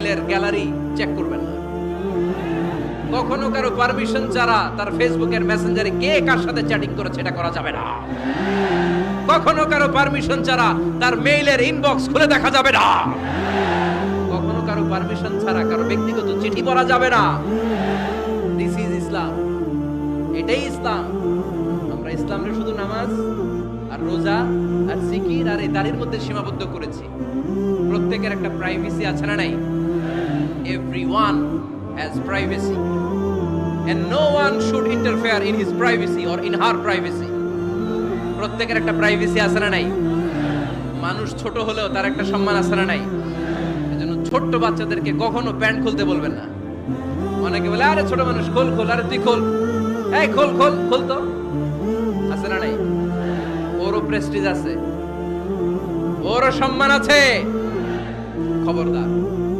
মেইলের gallery check করবেন না। কখনো কারো পারমিশন ছাড়া তার ফেসবুকের মেসেঞ্জারে কে কার সাথে চ্যাটিং করেছে এটা করা যাবে না। কখনো কারো পারমিশন ছাড়া তার মেইলের ইনবক্স খুলে দেখা যাবে না। কখনো কারো পারমিশন ছাড়া কারো ব্যক্তিগত চিঠি পড়া যাবে না। দিস ইজ ইসলাম, এটাই ইসলাম। আমরা ইসলামে শুধু নামাজ আর রোজা আর জিকির আর এই দাড়ির মধ্যে সীমাবদ্ধ করেছি। প্রত্যেকের একটা প্রাইভেসি আছে না নাই? Everyone has privacy and no one should interfere in his privacy or in her privacy. প্রত্যেকের একটা প্রাইভেসি আছে না নাই? মানুষ ছোট হলেও তার একটা সম্মান আছে না নাই? এজন্য ছোট্ট বাচ্চাদেরকে কখনো প্যান্ট খুলতে বলবেন না। অনেকে বলে আরে ছোট মানুষ, খোল খোল, আরে তুই খোল, এই খোল খোল খোল, তো আছে না নাই? ওরও প্রেস্টিজ আছে, ওরও সম্মান আছে। খবরদার।